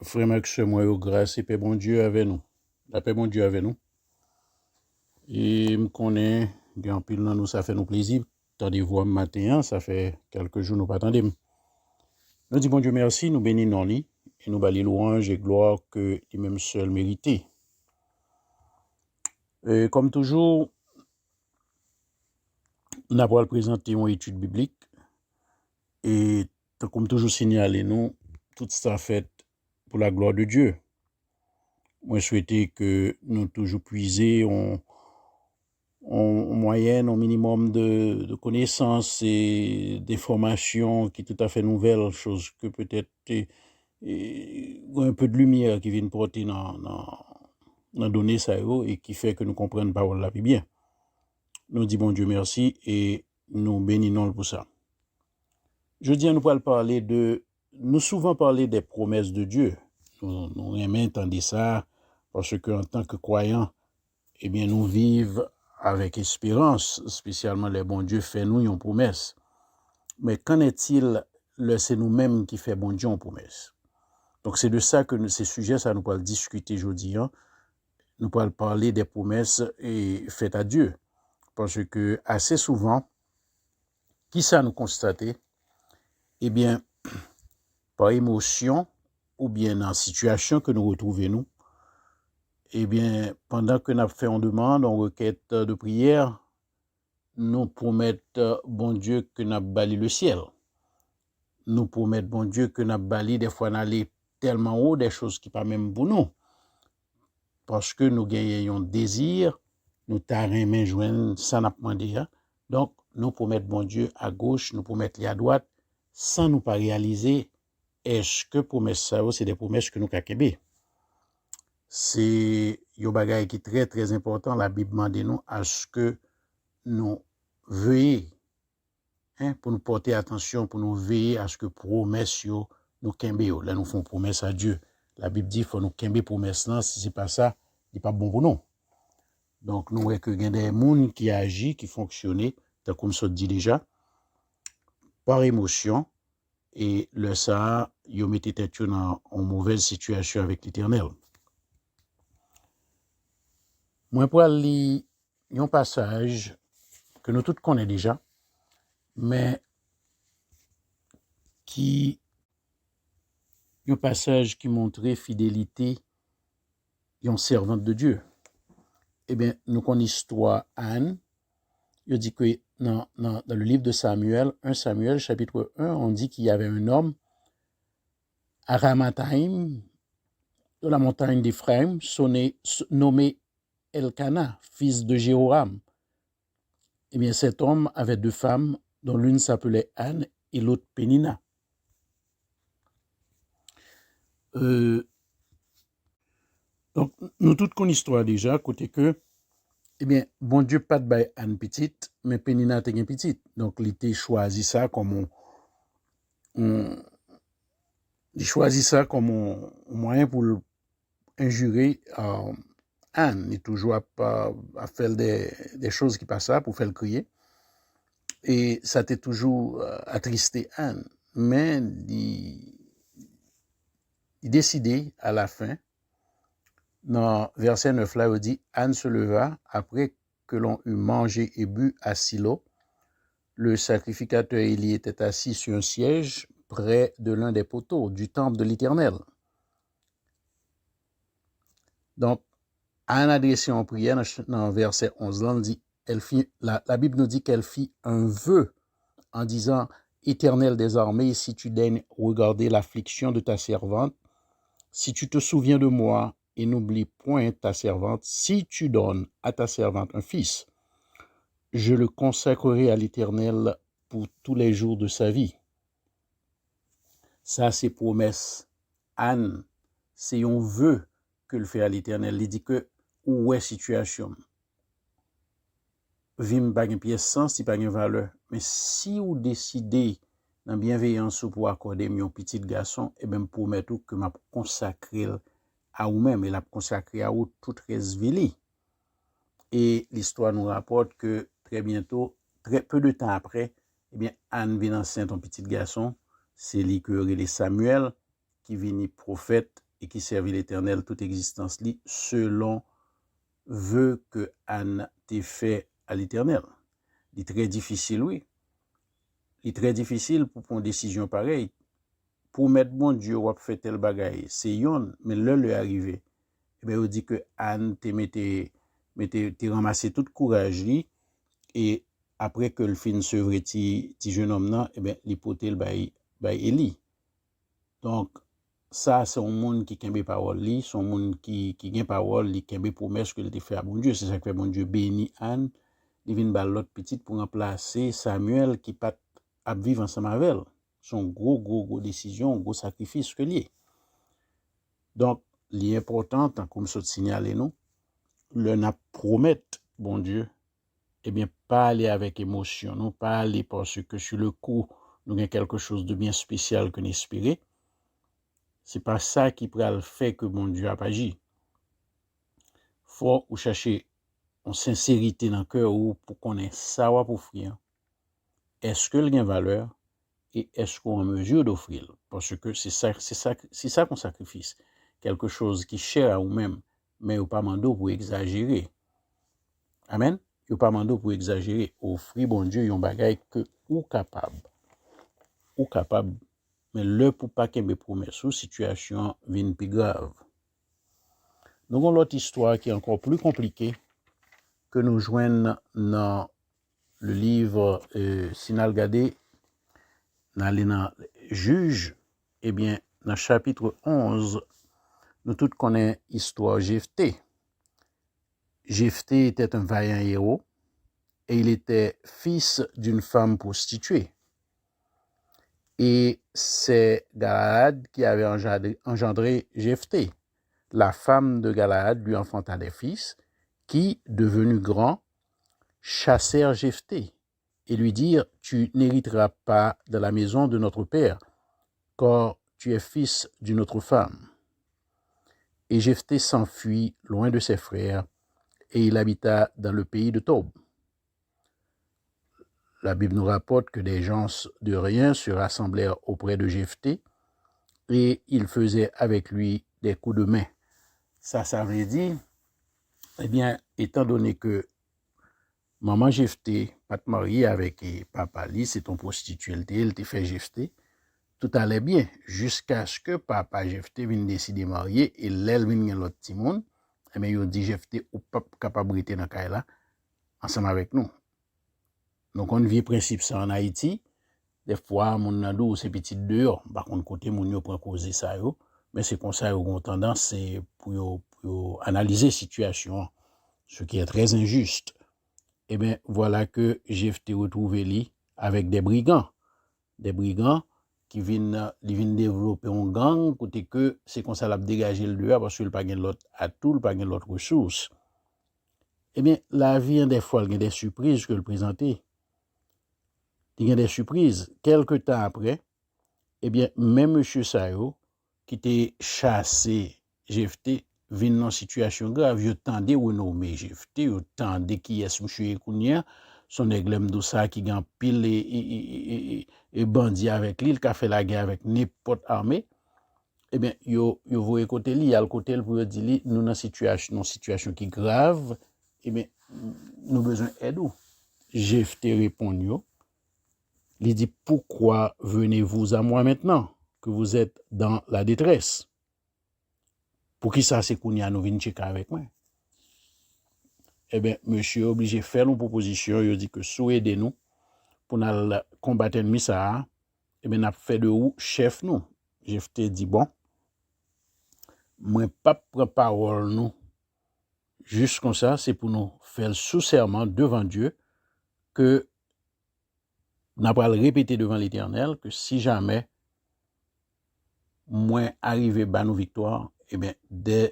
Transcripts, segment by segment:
Frère Max, moi, grâce et paix bon Dieu avec nous. La paix bon Dieu avec nous. Et me connaît, bien pile dans nous, ça fait nous plaisir. Tendez-vous matin, ça fait quelques jours nous pas attendons. Nous disons bon Dieu merci, nous bénissons lui et nous bali louange et gloire que lui-même seul mérité. Et comme toujours, nous avons présenté une étude biblique et comme toujours signalé nous, tout ça fait pour la gloire de Dieu. Moi, je souhaitais que nous toujours puisions en moyenne, au minimum de connaissances et d'informations qui sont tout à fait nouvelles, chose que peut-être un peu de lumière qui vient porter dans données ça et qui fait que nous comprenons parole la plus bien. Nous disons bon Dieu merci et nous bénissons pour ça. Je dis, nous allons parler nous souvent parler des promesses de Dieu. Nous aimons entendre ça parce qu'en tant que croyants, eh bien, nous vivons avec espérance, spécialement les bons dieux fait nous une promesse. Mais qu'en est-il, c'est nous-mêmes qui fait bon Dieu une promesse? Donc, c'est de ça que ces sujets, ça nous allons discuter aujourd'hui. Nous allons parler des promesses faites à Dieu. Parce que assez souvent, qui ça nous constater? Eh bien, par émotion ou bien en situation que nous retrouvons nous, eh bien, pendant que nous faisons une demande, en requête de prière, nous promettons, bon Dieu, que nous bali le ciel. Nous promettons, bon Dieu, que nous bali des fois n'aller tellement haut des choses qui pas même pour nous. Parce que nous gagnons désir, nous t'arrêtons main joindre, ça n'a pas demandé. Donc, nous promettons, bon Dieu, à gauche, nous promettons à droite, sans nous pas réaliser, est-ce que promesses ça, c'est des promesses que nous kakebe? C'est un bagage qui est très, très important. La Bible demande nous à ce que nous veillons, pour nous porter attention, pour nous veiller à ce que promesses nous kembe. Là, nous faisons promesse à Dieu. La Bible dit qu'il faut nous kembe promesse là. Si ce n'est pas ça, ce n'est pas bon pour nous. Donc, nous voyons qu'il y a des gens qui agissent, qui fonctionnent, comme ça dit déjà, par émotion. Et le ça, ils mettent tête dans une mauvaise situation avec l'Éternel. Moi, pour lire un passage que nous tous connaissons déjà, mais qui un passage qui montrait fidélité d'une servante de Dieu. Eh bien, nous connaissons l'histoire Anne. Il dit que dans le livre de Samuel, 1 Samuel, chapitre 1, on dit qu'il y avait un homme à Ramathaïm, de la montagne d'Éphraïm, nommé Elkana, fils de Jéhoram. Eh bien, cet homme avait deux femmes, dont l'une s'appelait Anne et l'autre Pénina. Donc, nous toutes connaissons l'histoire déjà, côté que, eh bien, bon Dieu, pas de bail Anne petite, mais Pénina était une petite. Donc, il était choisi ça comme il choisit ça comme un moyen pour injurer Anne. Il toujours à faire des choses qui passent pour faire le crier. Et ça t'a toujours attristé Anne. Mais il décidé à la fin, dans verset 9 là, il dit, Anne se leva après que l'on eut mangé et bu à Silo. Le sacrificateur Élie était assis sur un siège près de l'un des poteaux du temple de l'Éternel. Donc, Anne a adressé en prière dans verset 11 là, dit, la Bible nous dit qu'elle fit un vœu en disant, Éternel des armées, si tu daignes regarder l'affliction de ta servante, si tu te souviens de moi et n'oublie point ta servante, si tu donnes à ta servante un fils, je le consacrerai à l'Éternel pour tous les jours de sa vie. Ça, c'est promesse. Anne, c'est un vœu que le fait à l'Éternel. Il dit que, où est situation? Vim pas une pièce sens, si pas une valeur. Mais si vous décidez, dans bienveillance, pour accorder mon petit garçon, et bien, pour mettre que m'a consacré à vous-même, et l'a consacré à vous toute resvili. Et l'histoire nous rapporte que très bientôt, très peu de temps après, eh bien, Anne vient enceinte un petit garçon, c'est lui que les Samuel, qui vient prophète, et qui servit l'Éternel toute existence li, selon vœu que Anne t'ait fait à l'Éternel. Il est très difficile, oui. Il est très difficile pour prendre une décision pareille. Pour mettre bon Dieu, ou fait tel bagaille, c'est yon, mais là, le arrivé. Eh bien, on dit que Anne t'es ramassé tout courage li, et après que le fin sevre ti jeune homme là, eh bien, l'hypothèse by Eli. Donc, ça, c'est un monde qui kembe parole li, c'est un monde qui gagne parole, qui kembe promesse que il te fait à bon Dieu. C'est ça que fait bon Dieu béni Anne, il vient bal l'autre petite pour remplacer Samuel qui pas à vivre ensemble avec elle. Son gros décision, gros sacrifice que lié. Donc, l'important, tant comme ça signaler nous, le n'a promettre bon Dieu, eh bien, pas aller avec émotion, non pas aller parce que sur le coup, nous avons quelque chose de bien spécial que nous espérons. C'est pas ça qui pourra le faire que bon Dieu a pas agi. Faut ou chercher en sincérité dans le cœur ou pour qu'on ait ça pour offrir. Est-ce que il y a valeur et est-ce qu'on est en mesure d'offrir? Parce que c'est ça qu'on sacrifice. Quelque chose qui est cher à vous-même, mais vous pas mando pour exagérer. Amen. Vous pas mando pour exagérer. Offrir bon Dieu un bagage que ou capable. Ou capable. Mais le pour pas qu'il me promesse ou situation vienne plus grave. Nous avons l'autre histoire qui est encore plus compliquée que nous joignons dans le livre Sinalgadé, dans Juge, eh bien, dans le chapitre 11, nous tous connaissons l'histoire Jephthé. Jephthé était un vaillant héros et il était fils d'une femme prostituée. Et c'est Galaad qui avait engendré Jephthé. La femme de Galaad lui enfanta des fils qui, devenus grands, chassèrent Jephthé et lui dirent « Tu n'hériteras pas de la maison de notre père, car tu es fils d'une autre femme. » Et Jephthé s'enfuit loin de ses frères et il habita dans le pays de Tob. La Bible nous rapporte que des gens de rien se rassemblèrent auprès de Jephthé et ils faisaient avec lui des coups de main. Ça veut dire, eh bien, étant donné que maman Jephthé, pas te marier avec papa li, c'est ton prostitué, elle te fait Jephthé, tout allait bien, jusqu'à ce que papa Jephthé vienne décider de marier et l'elle vienne l'autre petit monde, eh bien, il dit Jephthé ou pas capable de rester dans le là, ensemble avec nous. Donc, on vit principe ça en Haïti. Des fois, mon nando, c'est petit dehors. Par contre, côté, mon yo prend causer ça, yo. Mais c'est comme ça, yo, on tendance, c'est pour analyser la situation, ce qui est très injuste. Eh bien, voilà que Jephthé retrouvé lui avec des brigands qui viennent développer un gang, côté que c'est comme ça l'a dégagé le dehors parce qu'il pas gain l'autre atout, pas gain l'autre ressource. Eh bien, la vie, des fois, il y a des surprises que le présenter. Il y a des surprises. Quelque temps après, eh bien, même M. Sayo, qui était chassé Jephthé, vient dans une situation grave. Il tendait renommer Jephthé, il tendait qui est M. Ekounia, son églem d'Ossa qui gagne pile et bandit avec lui, il a fait la guerre avec n'importe armée. Eh bien, yo voyez côté lui, il y a le côté pour dire nous dans une situation qui est grave, eh bien, nous avons besoin d'aide. Jephthé répond yo. Il dit, pourquoi venez-vous à moi maintenant que vous êtes dans la détresse? Pour qui ça, c'est qu'on y a nous venir checker avec moi? Eh bien, monsieur est obligé de faire une proposition. Il dit que sous aidez-nous pour nous combattre l'ennemi, ça, eh bien, nous fait de où chef nous. Jephthé dit, bon, moi, pas prendre parole nous. Juste comme ça, c'est pour nous faire sous serment devant Dieu que nous allons répéter devant l'Éternel que si jamais moi arrivé à nos victoires, eh bien, dans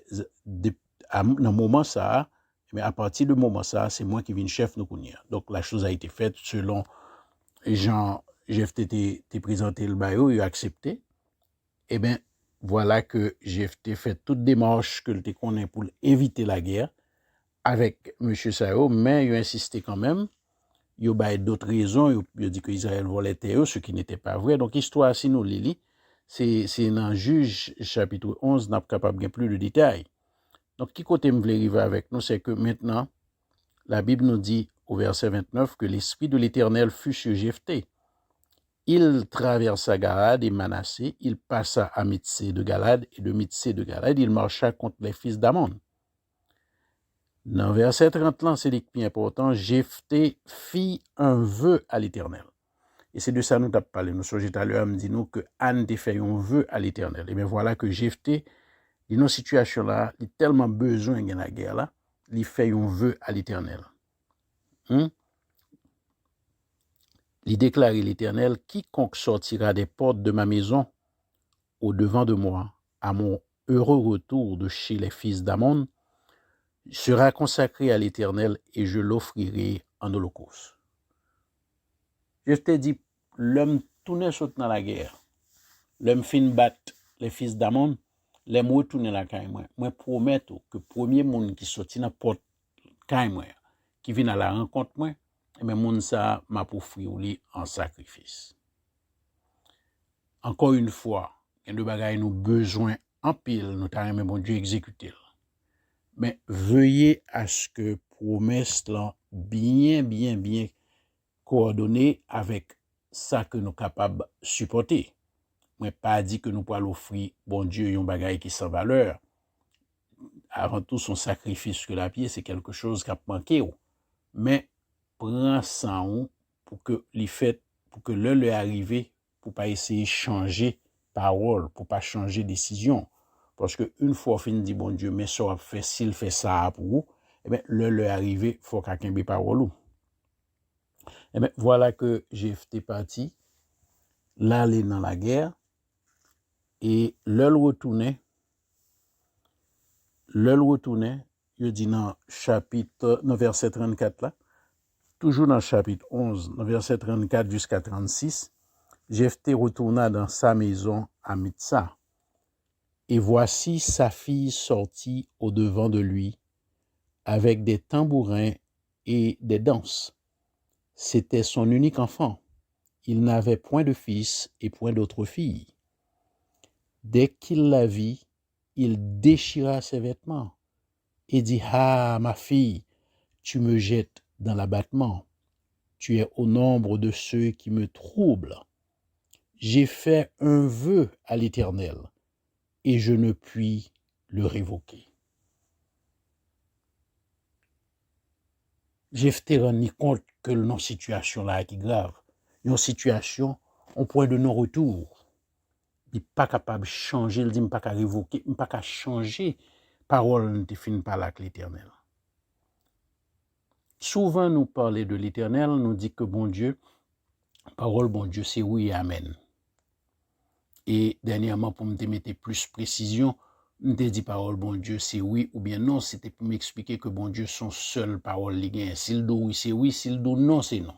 le moment ça, eh bien, à partir du moment ça, c'est moi qui viens chef nous connaître. Donc, la chose a été faite selon Jean, Jephthé présenté le bail, il a accepté. Eh bien, voilà que Jephthé fait toute démarche que le connaît pour éviter la guerre avec M. Sao, mais il a insisté quand même. Il y a d'autres raisons. Il a dit que Israël volait terre, ce qui n'était pas vrai. Donc, histoire, si nous l'ili, c'est dans Juge chapitre 11, n'a pas capable de plus de détails. Donc, qui côté me voulait arriver avec nous, c'est que maintenant, la Bible nous dit au verset 29 que l'Esprit de l'Éternel fut sur Jephthé. Il traversa Galad et Manassé, il passa à Mitsé de Galad, et de Mitsé de Galad, il marcha contre les fils d'Amon. Dans verset 30 là, c'est le plus important, Jephthé fit un vœu à l'Éternel. Et c'est de ça nous avons parlé. Nous sommes tout à l'heure, me dit nous que Anne a fait un vœu à l'Éternel. Et bien voilà que Jephthé, dans nos situations là, il a tellement besoin de la guerre là, il fait un vœu à l'Éternel. Il déclare l'Éternel, quiconque sortira des portes de ma maison au devant de moi, à mon heureux retour de chez les fils d'Amon, sera consacré à l'Éternel et je l'offrirai en holocauste. Je te dis, l'homme tourne saute dans la guerre, l'homme fin battre les fils d'Amon, l'homme retourne la caille moi. Moi promets que premier monde qui sorti dans porte caille moi, qui vient à la rencontre moi, et bien monde ça m'a pour offrir en sacrifice. Encore une fois, il y a de bagailles nous besoin en pile, nous t'arrêtons bon Dieu exécuter. Mais veuillez à ce que promesse là bien coordonnée avec ça que nous capables de supporter. Moi pas dit que nous pouvons l'offrir bon Dieu un bagaille qui sans valeur. Avant tout son sacrifice que la pied c'est quelque chose qui a manqué. Mais prends ça pour que les fêtes pour que l'heure est arrivé pour pas essayer de changer parole, pour pas changer décision. Parce que une fois fin dit bon Dieu, mais ça fait s'il fait ça pour vous, eh bien l'heure est arrivé, faut quelqu'un be parole. Eh bien voilà que Jephthé parti, là aller dans la guerre et l'heure retournait, il dit dans chapitre dans verset 34 là, toujours dans chapitre 11, dans verset 34 jusqu'à 36, Jephthé retourna dans sa maison à Mitsah. Et voici sa fille sortie au-devant de lui, avec des tambourins et des danses. C'était son unique enfant. Il n'avait point de fils et point d'autre fille. Dès qu'il la vit, il déchira ses vêtements et dit, « Ah, ma fille, tu me jettes dans l'abattement. Tu es au nombre de ceux qui me troublent. J'ai fait un vœu à l'Éternel et je ne puis le révoquer. » Jephthé rend compte que notre situation là est grave. Une situation, un point de non-retour. Il n'est pas capable de changer, il dit, il n'est pas capable de révoquer, il n'est pas capable de changer. Parole ne définit pas avec l'Éternel. Souvent, nous parlons de l'Éternel, nous dit que bon Dieu, parole bon Dieu, c'est oui et amen. Et dernièrement, pour me mettre plus précision, nous te dit parole bon Dieu, c'est oui ou bien non. C'était pour m'expliquer que bon Dieu, son seul parole, il gagne. S'il dit oui, c'est oui. S'il dit non, c'est non.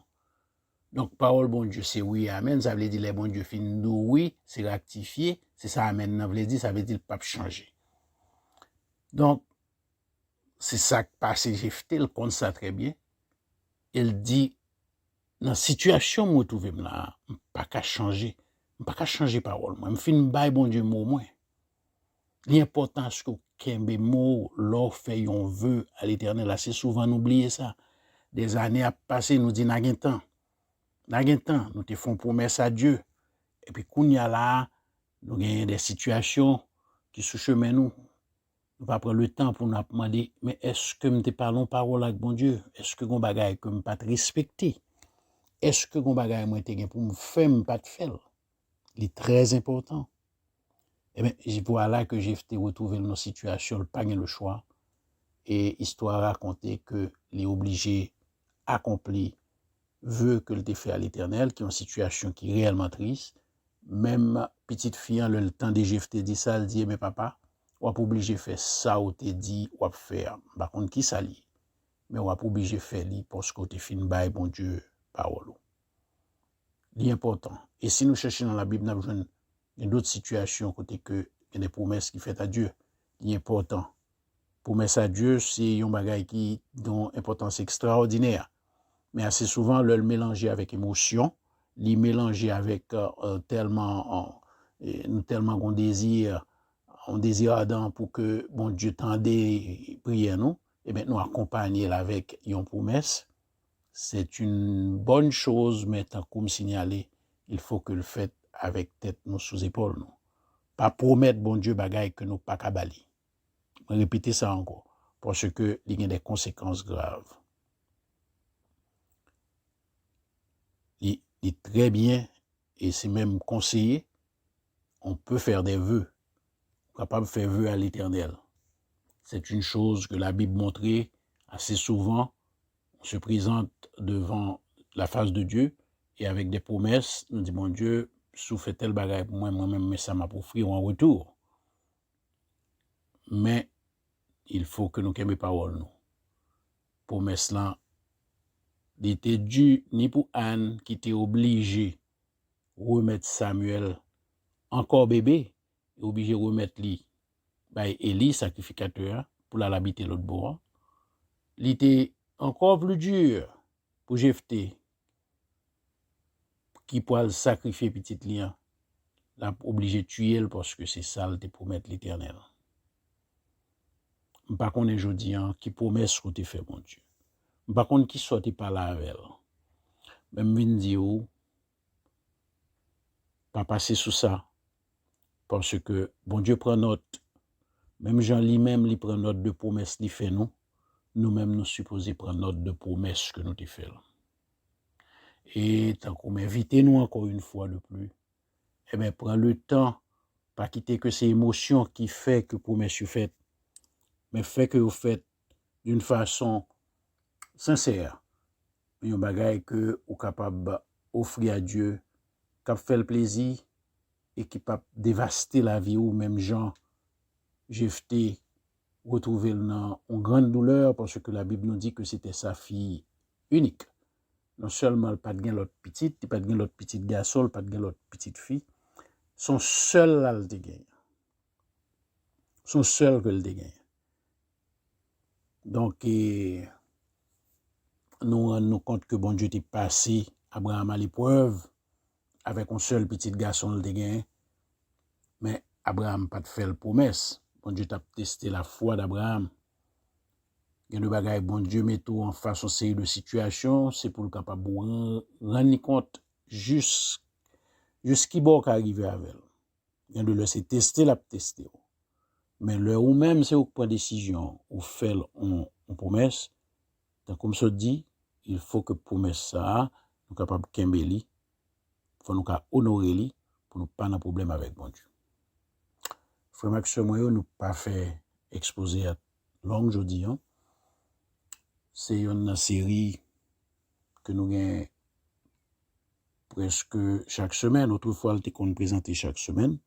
Donc, parole bon Dieu, c'est oui et amen. Ça veut dire les bon Dieu fin dit oui, c'est rectifié. C'est ça, amen. Ça veut dire, le pape changer. Donc, c'est ça que passe Jephthé, il compte ça très bien. Il dit, dans la situation où je trouve là, je ne peux pas changer. Je ne peux pas changer parole. Je fais une baille, bon Dieu, mot moins. L'important, c'est que qu'un mot, l'or fait un vœu à l'Éternel. Assez souvent, nous oublions ça. Des années à passer, nous disons, n'a temps. Nous te font promesse à Dieu. Et puis, quand il y a là, nous avons des situations qui se chemin nous. Nous pas prendre le temps pour nous demander, mais est-ce que nous te parlons parole avec bon Dieu? Est-ce que nous bagaille que nous pas respecter? Est-ce que nous bagaille moi te pour me faire pas de faire? Il est très important. Eh bien, voilà que j'ai retrouvé dans une situation, le pas le choix. Et histoire raconter que les obligés accomplis veut que le fait à l'Éternel, qui est une situation qui est réellement triste. Même petite fille, le temps de Jephthé dit ça, elle dit, mais papa, on va pas obligé de faire ça ou te dit, on va faire. Par contre, qui ça lit? Mais on va pas obligé de faire parce que tu fin bail, bon Dieu, parole. L'important. Et si nous cherchons dans la Bible, nous avons d'autres situations côté que il y a des promesses qui fait à Dieu. L'important. Promesse à Dieu, c'est un bagage qui dont importance extraordinaire. Mais assez souvent, le mélanger avec émotion, les mélanger avec tellement Et nous tellement qu'on désire, on désire ardent pour que bon Dieu tende prière nous, et bien nous accompagner avec une promesse. C'est une bonne chose, mais tant qu'on me signalé, il faut que le fait avec tête nous sous épaule nous. Pas promettre bon Dieu bagaille que nous pas kabali. Répétez ça encore, parce que il y a des conséquences graves. Il est très bien, et c'est même conseillé, on peut faire des vœux, capable de faire vœux à l'Éternel. C'est une chose que la Bible montrait assez souvent. On se présente devant la face de Dieu et avec des promesses, nous dit mon Dieu, sous fait tel bagage pour moi-même, mais ça m'a offert en retour. Mais il faut que nous aimions parole nous. Promesse là, il était dû ni pour Anne qui était obligé remettre Samuel encore bébé, et obligé remettre lui, Élie sacrificateur pour l'habiter l'autre bord. Il était encore plus dur pour Jephthé qui pourrait sacrifier petit lien, l'a obligé de tuer parce que c'est ça le promettre l'Éternel. Par contre, je dis qui promet ce que tu fais, mon Dieu. Par contre, qui soit pas là avec elle. Même je dis pas passer sous ça parce que bon Dieu prend note. Même Jean lui-même il prend note de promesses qu'il fait nous. Nous-mêmes nous supposons prendre note de promesses que nous te fait. Et tant qu'on m'invite nous encore une fois de plus, eh bien, prends le temps, pas quitter que ces émotions qui fait que promesse vous faites, mais fait que vous faites d'une façon sincère. Un bagage que vous capable offrir à Dieu, qui fait le plaisir et qui peut dévaster la vie ou même Jean, Jephthé, retrouver dans une grande douleur parce que la Bible nous dit que c'était sa fille unique. Non seulement pas de l'autre petite, pas de l'autre petite garçon, pas de l'autre petite fille, son seul à le gagner. Son seul que le gagner. Donc, nous rendons compte que bon Dieu t'est passé Abraham à l'épreuve avec un seul petit garçon le gagner. Mais Abraham pas de fait la promesse. Bon Dieu t'a testé la foi d'Abraham. Il y a des bagages, bon Dieu met tout en face en série de situations, c'est pour le capable de rendre compte jusqu'à bon qu'arriver avec elle. Il y a de laisser tester la tester. Mais le ou même c'est au point de décision ou fait une promesse, donc comme ça dit, il faut que promesse ça, nous capable kembeli, faut nous honorer li pour nous pas de problème avec bon Dieu. Frère Max moi nous pas fait exposer à longue jeudi hein. C'est une série que nous gagnons presque chaque semaine. Autrefois, elle était qu'on présentait chaque semaine.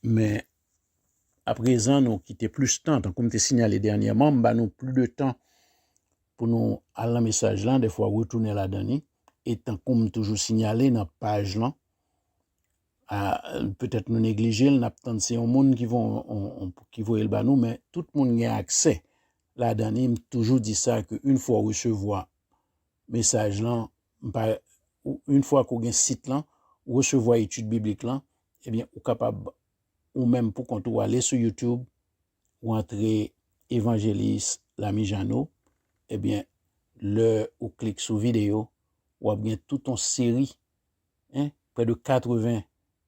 Mais à présent, nous quittons plus de temps. Donc, comme tu as signalé dernièrement, nous avons plus de temps pour nous aller dans le message là, des fois retourner là-dedans. Et tant comme toujours signalé dans la page là, peut-être nous négliger, nous avons c'est un monde qui voit le banou, mais tout le monde a accès. Là-dedans, toujours dit ça qu'une fois recevoir message là, une fois qu'on a un site là, recevoir étude biblique là, eh bien, ou capable, ou même pour qu'on ou aller sur YouTube, ou entrer évangéliste l'ami Jeannot, eh bien, ou clique sur vidéo, ou bien toute une série, hein, près de 80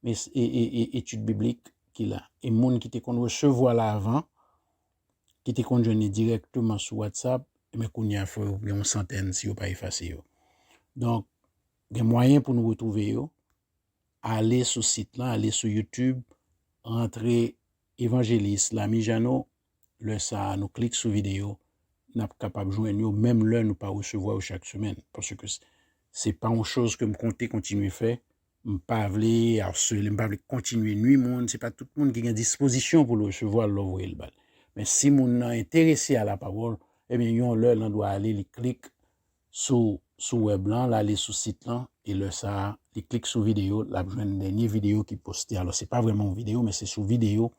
études bibliques qu'il a. Et moun qui te qu'on recevoir là avant, qui te qu'on joindre directement sur WhatsApp, mais qu'on y a fait une centaine si vous pas effacé. Donc, il y a moyen pour nous retrouver, aller sur le site là, aller sur YouTube, entrer évangéliste, l'ami Jeannot, le ça, nous clique sur vidéo, nous sommes capables de joindre, même là, nous pas recevoir chaque semaine, parce que c'est pas une chose que me compter continuer à faire, me pas vouloir harceler, me pas continuer nuit monde, c'est pas tout le monde qui a disposition pour le recevoir, l'envoyer le bal. Mais si mon est intéressé à la parole, eh bien, yon là, on doit aller, il clique sur web là, aller sur site là, et le ça, il clique sur vidéo, la joindre dernière vidéo qui postée. Alors, c'est pas vraiment une vidéo, mais c'est sur vidéo,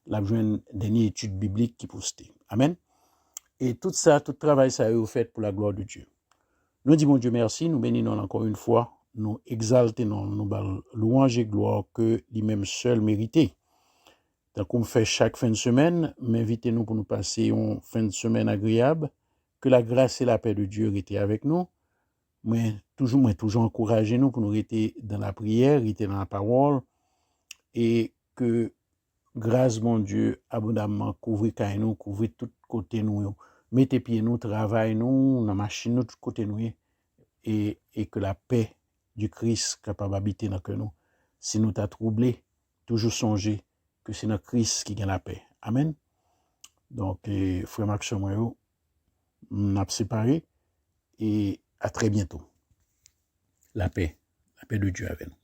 la joindre dernière étude biblique qui postée. Amen. Et tout travail, ça est fait pour la gloire de Dieu. Nous disons Dieu merci, nous bénissons encore une fois nous exalter, nous louange et gloire que lui-même seul mérité. Donc, on fait chaque fin de semaine, m'invitez-nous pour nous passer une fin de semaine agréable, que la grâce et la paix de Dieu étaient avec nous. Moi, toujours encourager nous pour nous rester dans la prière, rester dans la parole, et que grâce, mon Dieu, abondamment, couvrir nous, couvrir tout côté nous, mettez pieds nous, travail nous, dans la machine nous, tout côté nous, et que la paix du Christ capable d'habiter dans nous. Si nous t'a troublé, toujours songer que c'est notre Christ qui gagne la paix. Amen. Donc, frère Max Moyo, on a séparé et à très bientôt. La paix de Dieu avec nous.